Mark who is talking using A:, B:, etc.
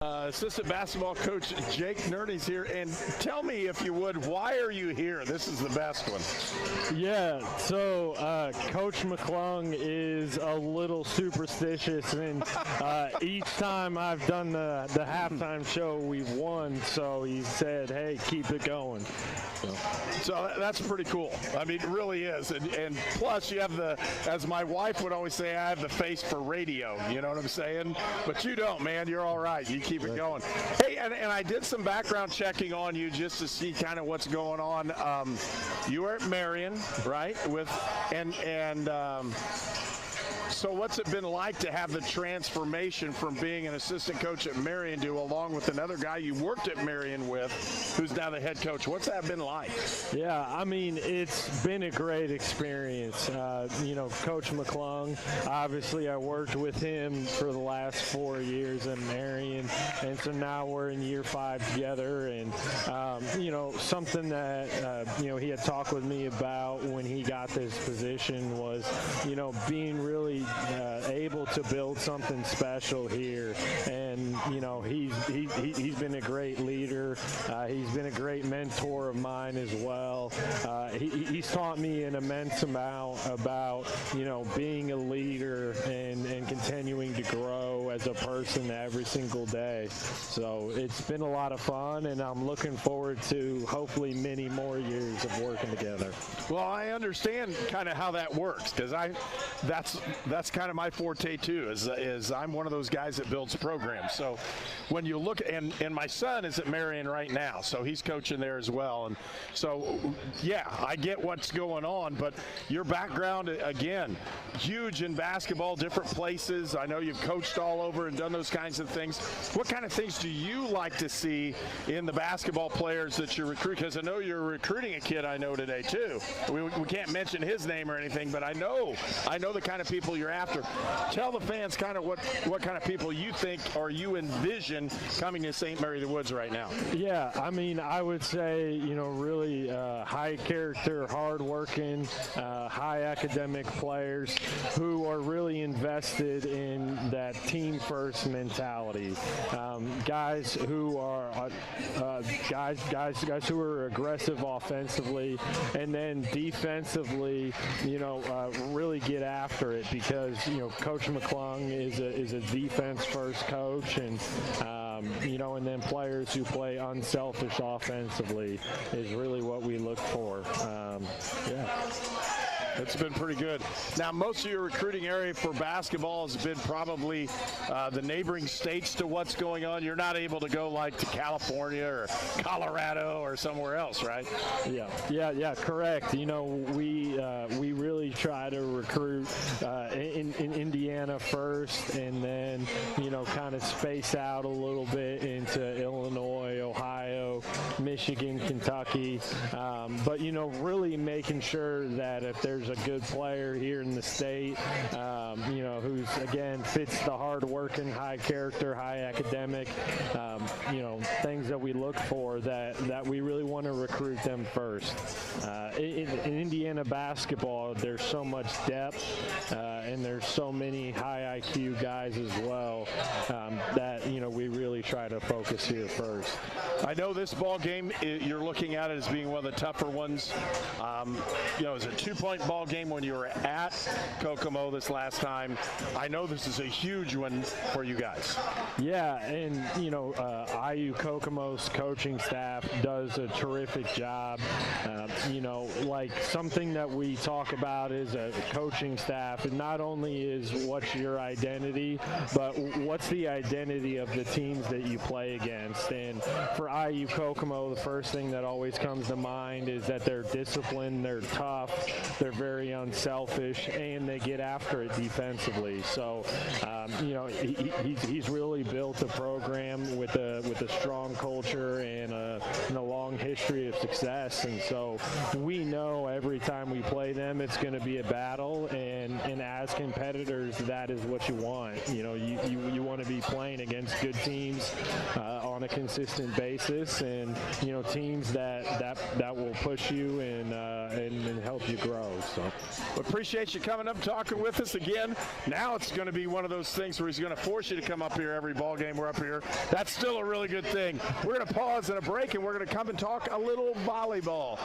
A: Assistant basketball coach Jake Nerney's here, and tell me, if you would, why are you here? This is the best one.
B: Yeah, so Coach McClung is a little superstitious, and each time I've done the halftime show, we've won, so he said, hey, keep it going.
A: So that's pretty cool. I mean, it really is. And plus, you have as my wife would always say, I have the face for radio. You know what I'm saying? But you don't, man. You're all right. You keep it going. Hey, and I did some background checking on you just to see kind of what's going on. You were at Marion, right? So what's it been like to have the transformation from being an assistant coach at Marion to, along with another guy you worked at Marion with, who's now the head coach? What's that been like?
B: Yeah, I mean, it's been a great experience. Coach McClung, obviously I worked with him for the last 4 years at Marion, and so now we're in year 5 together. And, something that, he had talked with me about when he got this position was, being really able to build something special here. And he's been a great leader. He's been a great mentor of mine as well. He's taught me an immense amount about being a leader and continuing to grow as a person every single day. So it's been a lot of fun, and I'm looking forward to hopefully many more years of working together.
A: Well, I understand kind of how that works, because that's kind of my forte too, is I'm one of those guys that builds programs. So when you look, and my son is at Marion right now, so he's coaching there as well. And so, yeah, I get what's going on, but your background, again, huge in basketball, different places. I know you've coached all over and done those kinds of things. What kind of things do you like to see in the basketball players that you recruit? Because I know you're recruiting a kid I know today too. We can't mention his name or anything, but I know the kind of people you're after. Tell the fans kind of what kind of people you think or you envision coming to St. Mary the Woods right now.
B: Yeah, I mean, I would say, really high character, hard-working, high academic players who are really invested in that team-first mentality. Guys who are guys who are aggressive offensively, and then defensively, really get after it, because Coach McClung is a defense-first coach, and and then players who play unselfish offensively is really what we look for.
A: It's been pretty good. Now, most of your recruiting area for basketball has been probably the neighboring states to what's going on. You're not able to go like to California or Colorado or somewhere else, right?
B: Yeah, correct. We really try to recruit in Indiana first, and then kind of space out a little bit into Illinois, Ohio, Michigan, Kentucky. But really making sure that if there's a good player here in the state, who's, again, fits the hard-working, high-character, high-academic, things that we look for, that we really want to recruit them first. In Indiana basketball, there's so much depth, and there's so many high IQ guys as well, that, we really try to focus here first.
A: I know this ball game, you're looking at it as being one of the tougher ones. It was a 2-point ball game when you were at Kokomo this last time. I know this is a huge one for you guys.
B: Yeah, and IU Kokomo's coaching staff does a terrific job. Something that we talk about is a coaching staff, and not only is what's your identity, but what's the identity of the teams that you play against. And for IU Kokomo, the first thing that always comes to mind is that they're disciplined, they're tough, they're very unselfish, and they get after it defensively. So, he's really built a program with a strong culture and a long history of success. And so we know every time we play them, it's going to be a battle. And as competitors, that is what you want. You want to be playing against good teams on on a consistent basis, and teams that will push you and help you grow. So
A: we appreciate you coming up, talking with us again. Now it's going to be one of those things where he's going to force you to come up here every ball game we're up here. That's still a really good thing. We're going to pause and a break, and we're going to come and talk a little volleyball.